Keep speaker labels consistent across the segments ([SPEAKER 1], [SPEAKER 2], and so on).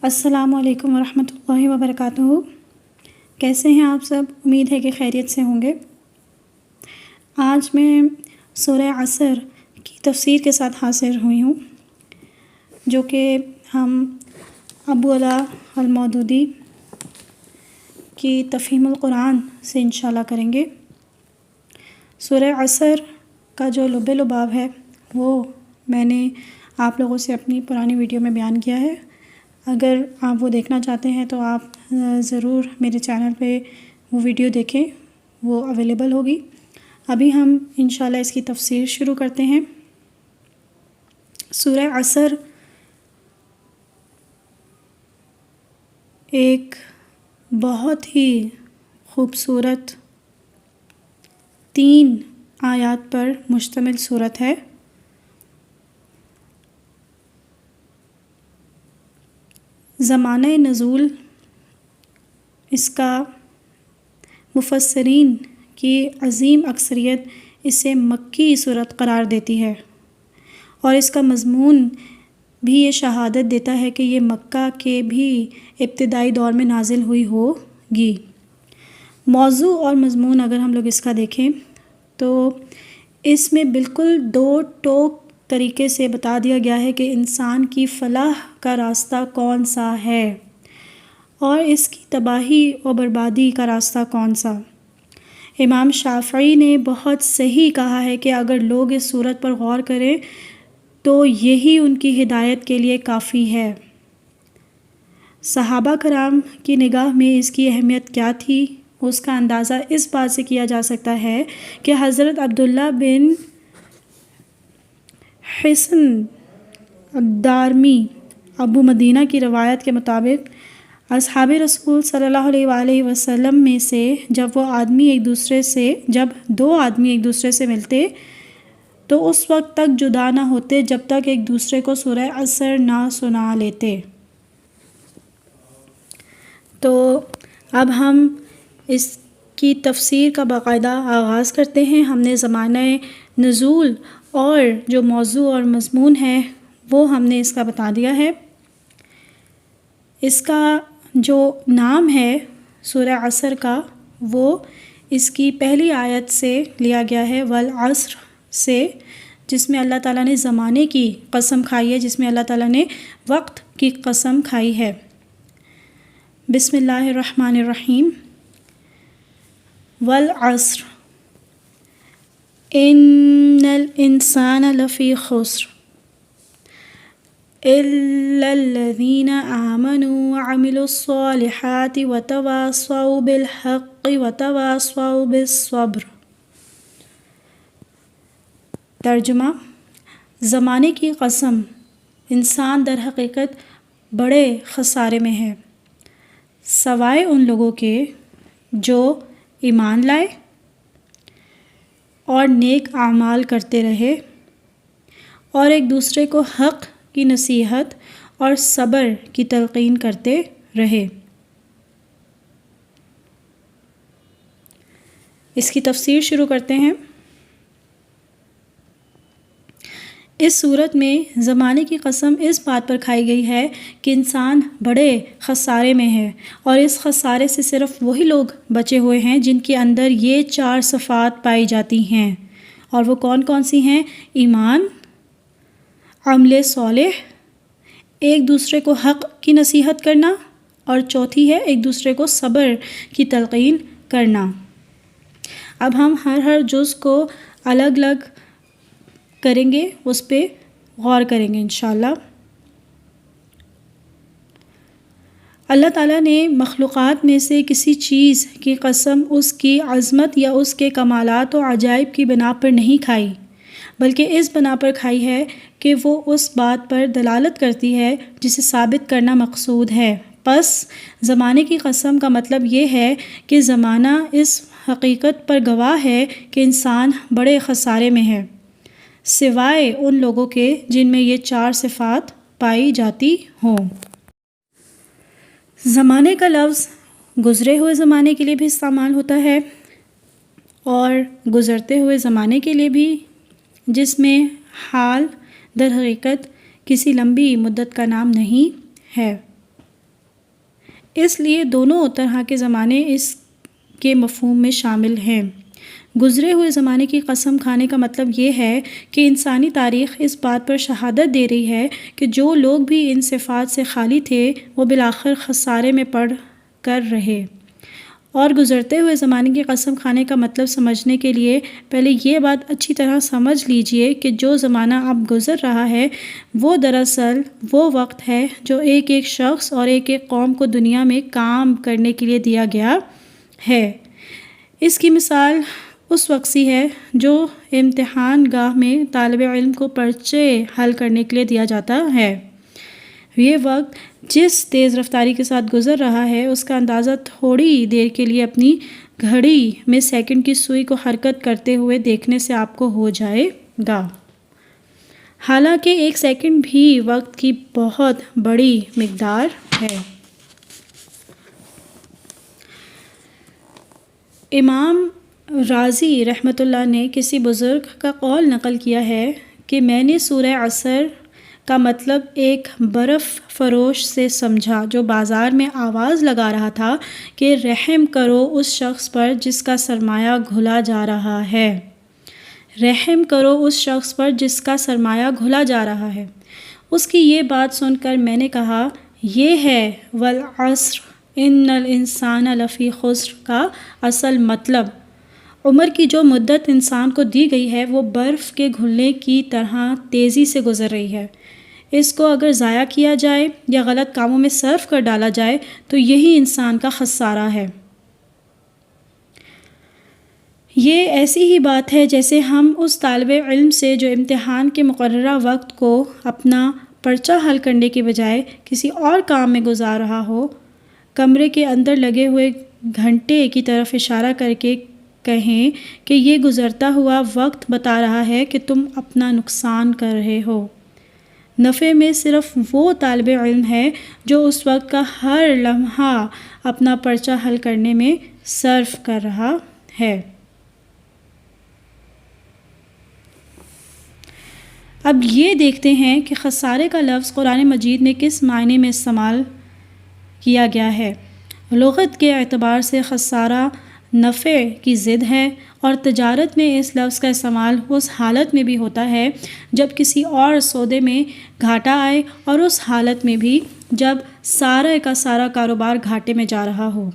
[SPEAKER 1] السلام علیکم ورحمۃ اللہ وبرکاتہ۔ کیسے ہیں آپ سب؟ امید ہے کہ خیریت سے ہوں گے۔ آج میں سورہ عصر کی تفسیر کے ساتھ حاضر ہوئی ہوں، جو کہ ہم ابو علا المودودی کی تفہیم القرآن سے انشاءاللہ کریں گے۔ سورہ عصر کا جو لب لباب ہے وہ میں نے آپ لوگوں سے اپنی پرانی ویڈیو میں بیان کیا ہے۔ اگر آپ وہ دیکھنا چاہتے ہیں تو آپ ضرور میرے چینل پہ وہ ویڈیو دیکھیں، وہ اویلیبل ہوگی۔ ابھی ہم انشاءاللہ اس کی تفسیر شروع کرتے ہیں۔ سورہ عصر ایک بہت ہی خوبصورت 3 آیات پر مشتمل سورت ہے۔ زمانہ نزول اس کا مفسرین کی عظیم اکثریت اسے مکی صورت قرار دیتی ہے، اور اس کا مضمون بھی یہ شہادت دیتا ہے کہ یہ مکہ کے بھی ابتدائی دور میں نازل ہوئی ہوگی۔ موضوع اور مضمون اگر ہم لوگ اس کا دیکھیں تو اس میں بالکل 2 ٹوک طریقے سے بتا دیا گیا ہے کہ انسان کی فلاح کا راستہ کون سا ہے اور اس کی تباہی و بربادی کا راستہ کون سا۔ امام شافعی نے بہت صحیح کہا ہے کہ اگر لوگ اس صورت پر غور کریں تو یہی ان کی ہدایت کے لیے کافی ہے۔ صحابہ کرام کی نگاہ میں اس کی اہمیت کیا تھی، اس کا اندازہ اس بات سے کیا جا سکتا ہے کہ حضرت عبداللہ بن حصن الدارمی ابو مدینہ کی روایت کے مطابق اصحاب رسول صلی اللہ علیہ وآلہ وسلم میں سے جب 2 آدمی ایک دوسرے سے ملتے تو اس وقت تک جدا نہ ہوتے جب تک ایک دوسرے کو سورہ عصر نہ سنا لیتے۔ تو اب ہم اس کی تفسیر کا باقاعدہ آغاز کرتے ہیں۔ ہم نے زمانہ نزول اور جو موضوع اور مضمون ہے وہ ہم نے اس کا بتا دیا ہے۔ اس کا جو نام ہے سورہ عصر کا وہ اس کی پہلی آیت سے لیا گیا ہے، والعصر سے، جس میں اللہ تعالیٰ نے زمانے کی قسم کھائی ہے، جس میں اللہ تعالیٰ نے وقت کی قسم کھائی ہے۔ بسم اللہ الرحمن الرحیم۔ والعصر ان الانسان لفی خسر الا الذین آمنوا وعملوا الصالحات وتواصوا بالحق وتواصوا بالصبر۔ ترجمہ: زمانے کی قسم، انسان در حقیقت بڑے خسارے میں ہے، سوائے ان لوگوں کے جو ایمان لائے اور نیک اعمال کرتے رہے اور ایک دوسرے کو حق کی نصیحت اور صبر کی تلقین کرتے رہے۔ اس کی تفسیر شروع کرتے ہیں۔ اس صورت میں زمانے کی قسم اس بات پر کھائی گئی ہے کہ انسان بڑے خسارے میں ہے، اور اس خسارے سے صرف وہی لوگ بچے ہوئے ہیں جن کے اندر یہ 4 صفات پائی جاتی ہیں، اور وہ کون کون سی ہیں؟ ایمان، عمل صالح، ایک دوسرے کو حق کی نصیحت کرنا، اور چوتھی ہے ایک دوسرے کو صبر کی تلقین کرنا۔ اب ہم ہر جز کو الگ الگ کریں گے، اس پہ غور کریں گے انشاءاللہ۔ اللہ تعالیٰ نے مخلوقات میں سے کسی چیز کی قسم اس کی عظمت یا اس کے کمالات و عجائب کی بنا پر نہیں کھائی، بلکہ اس بنا پر کھائی ہے کہ وہ اس بات پر دلالت کرتی ہے جسے ثابت کرنا مقصود ہے۔ پس زمانے کی قسم کا مطلب یہ ہے کہ زمانہ اس حقیقت پر گواہ ہے کہ انسان بڑے خسارے میں ہے، سوائے ان لوگوں کے جن میں یہ 4 صفات پائی جاتی ہوں۔ زمانے کا لفظ گزرے ہوئے زمانے کے لیے بھی استعمال ہوتا ہے اور گزرتے ہوئے زمانے کے لیے بھی، جس میں حال در حقیقت کسی لمبی مدت کا نام نہیں ہے۔ اس لیے دونوں طرح کے زمانے اس کے مفہوم میں شامل ہیں۔ گزرے ہوئے زمانے کی قسم کھانے کا مطلب یہ ہے کہ انسانی تاریخ اس بات پر شہادت دے رہی ہے کہ جو لوگ بھی ان صفات سے خالی تھے وہ بالآخر خسارے میں پڑ کر رہے۔ اور گزرتے ہوئے زمانے کی قسم کھانے کا مطلب سمجھنے کے لیے پہلے یہ بات اچھی طرح سمجھ لیجئے کہ جو زمانہ اب گزر رہا ہے وہ دراصل وہ وقت ہے جو ایک ایک شخص اور ایک ایک قوم کو دنیا میں کام کرنے کے لیے دیا گیا ہے۔ اس کی مثال اس وقت سی ہے جو امتحان گاہ میں طالب علم کو پرچے حل کرنے کے لیے دیا جاتا ہے۔ یہ وقت جس تیز رفتاری کے ساتھ گزر رہا ہے اس کا اندازہ تھوڑی دیر کے لیے اپنی گھڑی میں سیکنڈ کی سوئی کو حرکت کرتے ہوئے دیکھنے سے آپ کو ہو جائے گا۔ حالانکہ ایک سیکنڈ بھی وقت کی بہت بڑی مقدار ہے۔ امام رازی رحمۃ اللہ نے کسی بزرگ کا قول نقل کیا ہے کہ میں نے سورہ عصر کا مطلب ایک برف فروش سے سمجھا جو بازار میں آواز لگا رہا تھا کہ رحم کرو اس شخص پر جس کا سرمایہ گھلا جا رہا ہے، رحم کرو اس شخص پر جس کا سرمایہ گھلا جا رہا ہے۔ اس کی یہ بات سن کر میں نے کہا یہ ہے والعصر ان الانسان لفی خسر کا اصل مطلب۔ عمر کی جو مدت انسان کو دی گئی ہے وہ برف کے گھلنے کی طرح تیزی سے گزر رہی ہے۔ اس کو اگر ضائع کیا جائے یا غلط کاموں میں صرف کر ڈالا جائے تو یہی انسان کا خسارہ ہے۔ یہ ایسی ہی بات ہے جیسے ہم اس طالب علم سے جو امتحان کے مقررہ وقت کو اپنا پرچہ حل کرنے کے بجائے کسی اور کام میں گزار رہا ہو، کمرے کے اندر لگے ہوئے گھنٹے کی طرف اشارہ کر کے کہیں کہ یہ گزرتا ہوا وقت بتا رہا ہے کہ تم اپنا نقصان کر رہے ہو۔ نفع میں صرف وہ طالب علم ہے جو اس وقت کا ہر لمحہ اپنا پرچہ حل کرنے میں صرف کر رہا ہے۔ اب یہ دیکھتے ہیں کہ خسارے کا لفظ قرآن مجید میں کس معنی میں استعمال کیا گیا ہے۔ لغت کے اعتبار سے خسارہ نفع کی ضد ہے اور تجارت میں اس لفظ کا استعمال اس حالت میں بھی ہوتا ہے جب کسی اور سودے میں گھاٹا آئے اور اس حالت میں بھی جب سارا کا سارا کاروبار گھاٹے میں جا رہا ہو،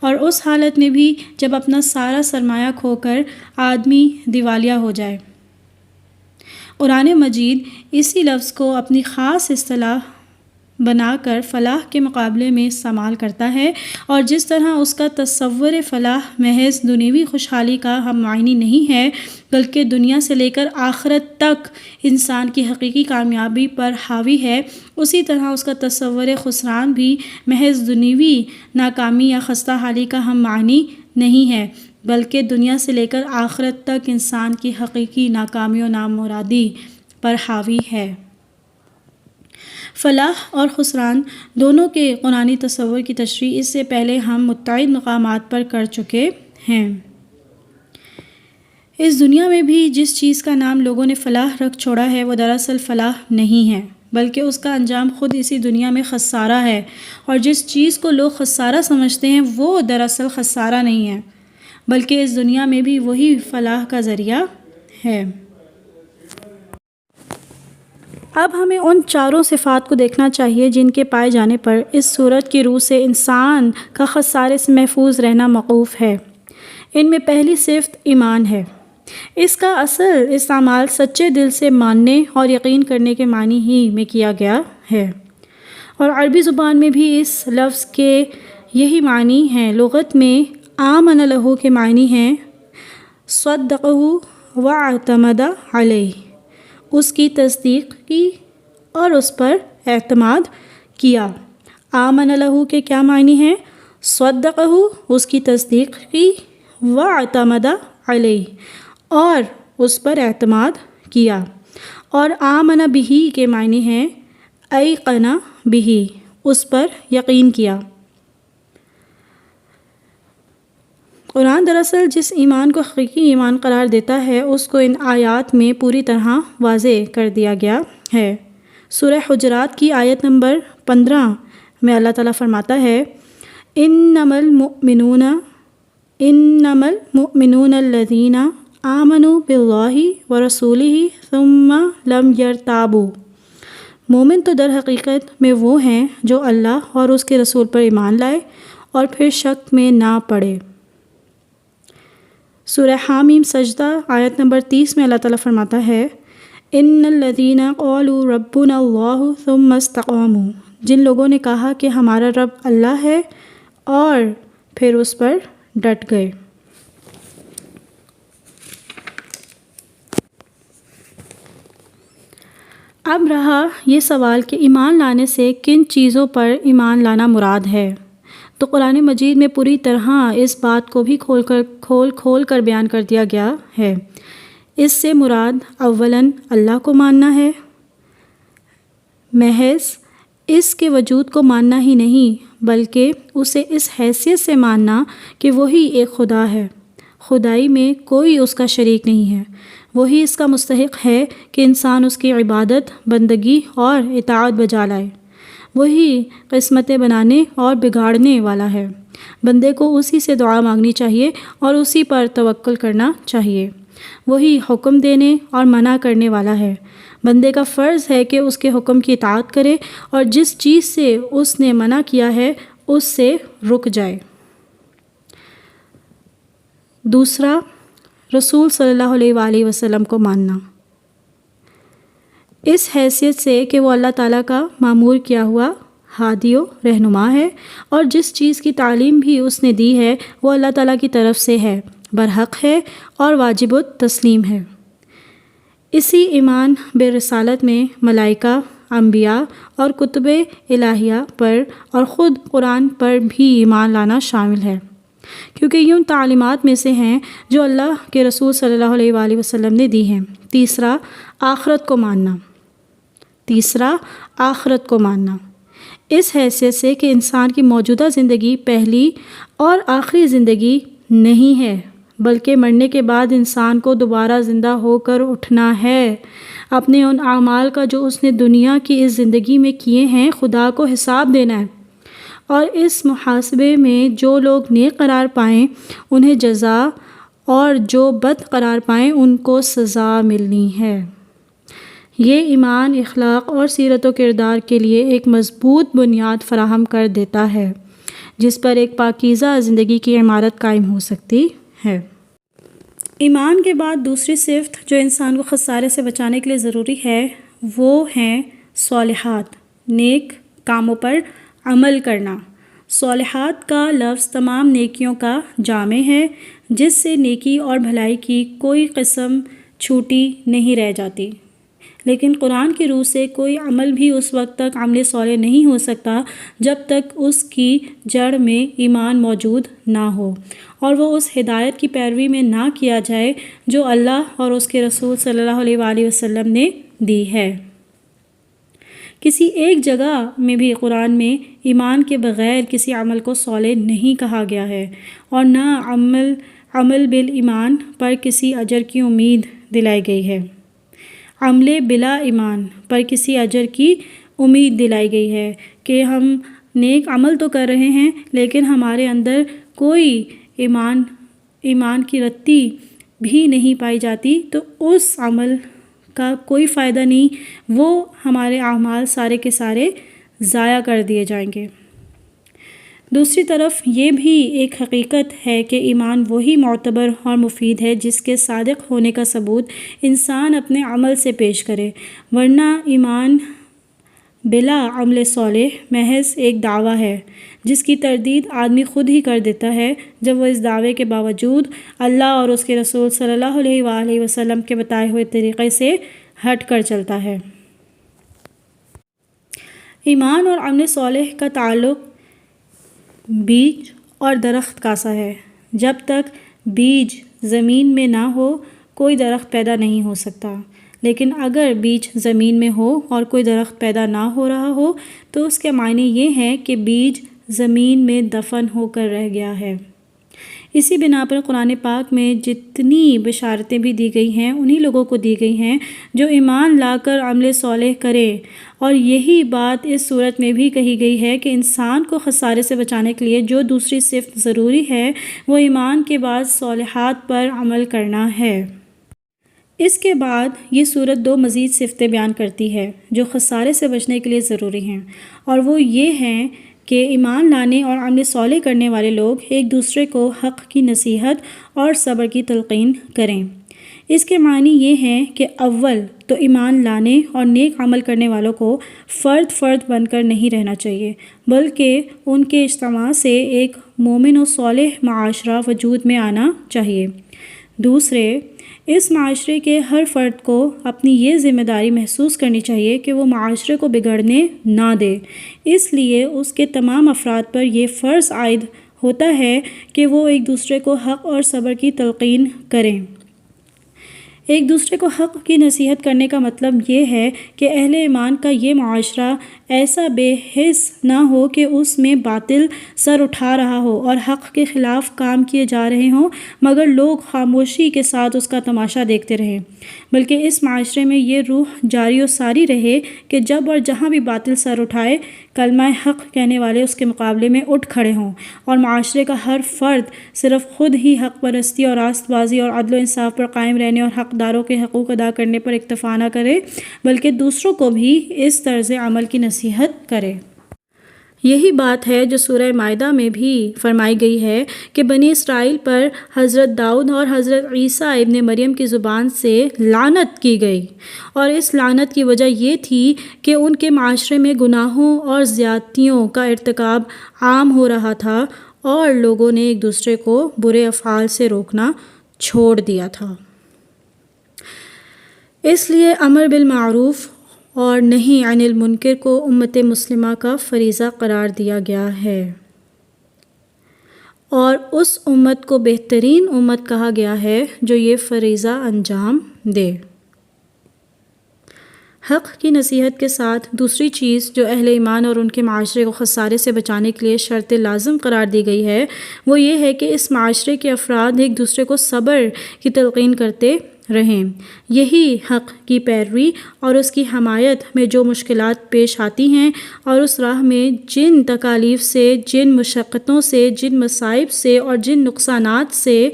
[SPEAKER 1] اور اس حالت میں بھی جب اپنا سارا سرمایہ کھو کر آدمی دیوالیہ ہو جائے۔ قرآن مجید اسی لفظ کو اپنی خاص اصطلاح بنا کر فلاح کے مقابلے میں استعمال کرتا ہے، اور جس طرح اس کا تصور فلاح محض دنیوی خوشحالی کا ہم معنی نہیں ہے بلکہ دنیا سے لے کر آخرت تک انسان کی حقیقی کامیابی پر حاوی ہے، اسی طرح اس کا تصور خسران بھی محض دنیوی ناکامی یا خستہ حالی کا ہم معنی نہیں ہے بلکہ دنیا سے لے کر آخرت تک انسان کی حقیقی ناکامی و نامرادی پر حاوی ہے۔ فلاح اور خسران دونوں کے قرآنی تصور کی تشریح اس سے پہلے ہم متعدد مقامات پر کر چکے ہیں۔ اس دنیا میں بھی جس چیز کا نام لوگوں نے فلاح رکھ چھوڑا ہے وہ دراصل فلاح نہیں ہے بلکہ اس کا انجام خود اسی دنیا میں خسارہ ہے، اور جس چیز کو لوگ خسارہ سمجھتے ہیں وہ دراصل خسارہ نہیں ہے بلکہ اس دنیا میں بھی وہی فلاح کا ذریعہ ہے۔ اب ہمیں ان چاروں صفات کو دیکھنا چاہیے جن کے پائے جانے پر اس صورت کی روح سے انسان کا خسارے سے محفوظ رہنا موقوف ہے۔ ان میں پہلی صفت ایمان ہے۔ اس کا اصل استعمال سچے دل سے ماننے اور یقین کرنے کے معنی ہی میں کیا گیا ہے، اور عربی زبان میں بھی اس لفظ کے یہی معنی ہیں۔ لغت میں آمن لہ کے معنی ہیں صدقہ واعتمد علیہ، اس کی تصدیق کی اور اس پر اعتماد کیا۔ آمن لہ کے کیا معنی ہیں؟ صدقہ، اس کی تصدیق کی، واعتمد علیہ، اور اس پر اعتماد کیا، اور آمن بہ کے معنی ہیں ایقن بہ، اس پر یقین کیا۔ قرآن دراصل جس ایمان کو حقیقی ایمان قرار دیتا ہے اس کو ان آیات میں پوری طرح واضح کر دیا گیا ہے۔ سورہ حجرات کی آیت نمبر 15 میں اللہ تعالیٰ فرماتا ہے انما المؤمنون الذین آمنوا باللہ ورسولہ ثم لم یرتابوا، مومن تو در حقیقت میں وہ ہیں جو اللہ اور اس کے رسول پر ایمان لائے اور پھر شک میں نہ پڑے۔ سورہ حامیم سجدہ آیت نمبر 30 میں اللہ تعالیٰ فرماتا ہے ان الذین قالوا ربنا اللہ ثم استقاموا، جن لوگوں نے کہا کہ ہمارا رب اللہ ہے اور پھر اس پر ڈٹ گئے۔ اب رہا یہ سوال کہ ایمان لانے سے کن چیزوں پر ایمان لانا مراد ہے، تو قرآن مجید میں پوری طرح اس بات کو بھی کھول کر بیان کر دیا گیا ہے۔ اس سے مراد اولاً اللہ کو ماننا ہے، محض اس کے وجود کو ماننا ہی نہیں بلکہ اسے اس حیثیت سے ماننا کہ وہی ایک خدا ہے، خدائی میں کوئی اس کا شریک نہیں ہے، وہی اس کا مستحق ہے کہ انسان اس کی عبادت، بندگی اور اطاعت بجا لائے، وہی قسمتیں بنانے اور بگاڑنے والا ہے، بندے کو اسی سے دعا مانگنی چاہیے اور اسی پر توکل کرنا چاہیے، وہی حکم دینے اور منع کرنے والا ہے، بندے کا فرض ہے کہ اس کے حکم کی اطاعت کرے اور جس چیز سے اس نے منع کیا ہے اس سے رک جائے۔ دوسرا، رسول صلی اللہ علیہ وآلہ وسلم کو ماننا، اس حیثیت سے کہ وہ اللہ تعالیٰ کا مامور کیا ہوا ہادی و رہنما ہے اور جس چیز کی تعلیم بھی اس نے دی ہے وہ اللہ تعالیٰ کی طرف سے ہے، برحق ہے اور واجب التسلیم ہے۔ اسی ایمان برسالت میں ملائکہ، انبیاء اور کتب الہیہ پر اور خود قرآن پر بھی ایمان لانا شامل ہے، کیونکہ یہ ان تعلیمات میں سے ہیں جو اللہ کے رسول صلی اللہ علیہ وآلہ وسلم نے دی ہیں۔ تیسرا، آخرت کو ماننا، اس حیثیت سے کہ انسان کی موجودہ زندگی پہلی اور آخری زندگی نہیں ہے بلکہ مرنے کے بعد انسان کو دوبارہ زندہ ہو کر اٹھنا ہے، اپنے ان اعمال کا جو اس نے دنیا کی اس زندگی میں کیے ہیں خدا کو حساب دینا ہے، اور اس محاسبے میں جو لوگ نیک قرار پائیں انہیں جزا اور جو بد قرار پائیں ان کو سزا ملنی ہے۔ یہ ایمان اخلاق اور سیرت و کردار کے لیے ایک مضبوط بنیاد فراہم کر دیتا ہے جس پر ایک پاکیزہ زندگی کی عمارت قائم ہو سکتی ہے۔ ایمان کے بعد دوسری صفت جو انسان کو خسارے سے بچانے کے لیے ضروری ہے وہ ہیں صالحات، نیک کاموں پر عمل کرنا۔ صالحات کا لفظ تمام نیکیوں کا جامع ہے جس سے نیکی اور بھلائی کی کوئی قسم چھوٹی نہیں رہ جاتی، لیکن قرآن کی روح سے کوئی عمل بھی اس وقت تک عمل صالح نہیں ہو سکتا جب تک اس کی جڑ میں ایمان موجود نہ ہو اور وہ اس ہدایت کی پیروی میں نہ کیا جائے جو اللہ اور اس کے رسول صلی اللہ علیہ وآلہ وسلم نے دی ہے۔ کسی ایک جگہ میں بھی قرآن میں ایمان کے بغیر کسی عمل کو صالح نہیں کہا گیا ہے اور نہ عمل بالایمان پر کسی اجر کی امید دلائی گئی ہے۔ عمل بلا ایمان پر کسی اجر کی امید دلائی گئی ہے کہ ہم نیک عمل تو کر رہے ہیں لیکن ہمارے اندر کوئی ایمان کی رتی بھی نہیں پائی جاتی تو اس عمل کا کوئی فائدہ نہیں، وہ ہمارے اعمال سارے کے سارے ضائع کر دیے جائیں گے۔ دوسری طرف یہ بھی ایک حقیقت ہے کہ ایمان وہی معتبر اور مفید ہے جس کے صادق ہونے کا ثبوت انسان اپنے عمل سے پیش کرے، ورنہ ایمان بلا عمل صالح محض ایک دعویٰ ہے جس کی تردید آدمی خود ہی کر دیتا ہے جب وہ اس دعوے کے باوجود اللہ اور اس کے رسول صلی اللہ علیہ وآلہ وسلم کے بتائے ہوئے طریقے سے ہٹ کر چلتا ہے۔ ایمان اور عمل صالح کا تعلق بیج اور درخت کا سا ہے۔ جب تک بیج زمین میں نہ ہو کوئی درخت پیدا نہیں ہو سکتا، لیکن اگر بیج زمین میں ہو اور کوئی درخت پیدا نہ ہو رہا ہو تو اس کے معنی یہ ہے کہ بیج زمین میں دفن ہو کر رہ گیا ہے۔ اسی بنا پر قرآن پاک میں جتنی بشارتیں بھی دی گئی ہیں انہی لوگوں کو دی گئی ہیں جو ایمان لا کر عمل صالح کریں، اور یہی بات اس صورت میں بھی کہی گئی ہے کہ انسان کو خسارے سے بچانے کے لیے جو دوسری صفت ضروری ہے وہ ایمان کے بعد صالحات پر عمل کرنا ہے۔ اس کے بعد یہ صورت 2 مزید صفتیں بیان کرتی ہے جو خسارے سے بچنے کے لیے ضروری ہیں، اور وہ یہ ہیں کہ ایمان لانے اور عمل صالح کرنے والے لوگ ایک دوسرے کو حق کی نصیحت اور صبر کی تلقین کریں۔ اس کے معنی یہ ہیں کہ اول تو ایمان لانے اور نیک عمل کرنے والوں کو فرد بن کر نہیں رہنا چاہیے، بلکہ ان کے اجتماع سے ایک مومن و صالح معاشرہ وجود میں آنا چاہیے۔ دوسرے، اس معاشرے کے ہر فرد کو اپنی یہ ذمہ داری محسوس کرنی چاہیے کہ وہ معاشرے کو بگڑنے نہ دے، اس لیے اس کے تمام افراد پر یہ فرض عائد ہوتا ہے کہ وہ ایک دوسرے کو حق اور صبر کی تلقین کریں۔ ایک دوسرے کو حق کی نصیحت کرنے کا مطلب یہ ہے کہ اہل ایمان کا یہ معاشرہ ایسا بے حس نہ ہو کہ اس میں باطل سر اٹھا رہا ہو اور حق کے خلاف کام کیے جا رہے ہوں مگر لوگ خاموشی کے ساتھ اس کا تماشا دیکھتے رہیں، بلکہ اس معاشرے میں یہ روح جاری و ساری رہے کہ جب اور جہاں بھی باطل سر اٹھائے کلمہ حق کہنے والے اس کے مقابلے میں اٹھ کھڑے ہوں، اور معاشرے کا ہر فرد صرف خود ہی حق پرستی اور راست بازی اور عدل و انصاف پر قائم رہنے اور حقداروں کے حقوق ادا کرنے پر اکتفا نہ کرے بلکہ دوسروں کو بھی اس طرز عمل کی نصیحت کرے۔ یہی بات ہے جو سورہ مائدہ میں بھی فرمائی گئی ہے کہ بنی اسرائیل پر حضرت داؤد اور حضرت عیسیٰ ابن مریم کی زبان سے لعنت کی گئی، اور اس لعنت کی وجہ یہ تھی کہ ان کے معاشرے میں گناہوں اور زیادتیوں کا ارتکاب عام ہو رہا تھا اور لوگوں نے ایک دوسرے کو برے افعال سے روکنا چھوڑ دیا تھا۔ اس لیے امر بالمعروف اور نہی عن المنکر کو امت مسلمہ کا فریضہ قرار دیا گیا ہے، اور اس امت کو بہترین امت کہا گیا ہے جو یہ فریضہ انجام دے۔ حق کی نصیحت کے ساتھ دوسری چیز جو اہل ایمان اور ان کے معاشرے کو خسارے سے بچانے کے لیے شرط لازم قرار دی گئی ہے وہ یہ ہے کہ اس معاشرے کے افراد ایک دوسرے کو صبر کی تلقین کرتے رہیں۔ یہی حق کی پیروی اور اس کی حمایت میں جو مشکلات پیش آتی ہیں اور اس راہ میں جن تکالیف سے، جن مشقتوں سے، جن مصائب سے اور جن نقصانات سے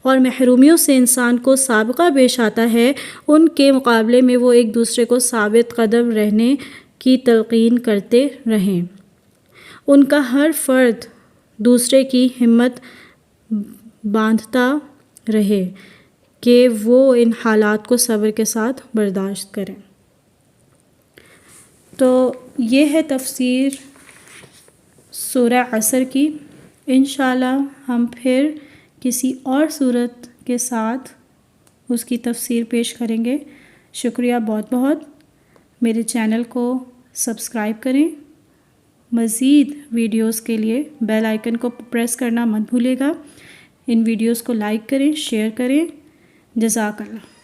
[SPEAKER 1] اور محرومیوں سے انسان کو سابقہ پیش آتا ہے ان کے مقابلے میں وہ ایک دوسرے کو ثابت قدم رہنے کی تلقین کرتے رہیں۔ ان کا ہر فرد دوسرے کی ہمت باندھتا رہے کہ وہ ان حالات کو صبر کے ساتھ برداشت کریں۔ تو یہ ہے تفسیر سورہ عصر کی۔ انشاءاللہ ہم پھر کسی اور صورت کے ساتھ اس کی تفسیر پیش کریں گے۔ شکریہ بہت بہت۔ میرے چینل کو سبسکرائب کریں۔ مزید ویڈیوز کے لیے بیل آئیکن کو پریس کرنا مت بھولیے گا۔ ان ویڈیوز کو لائک کریں، شیئر کریں۔ جزاک اللہ۔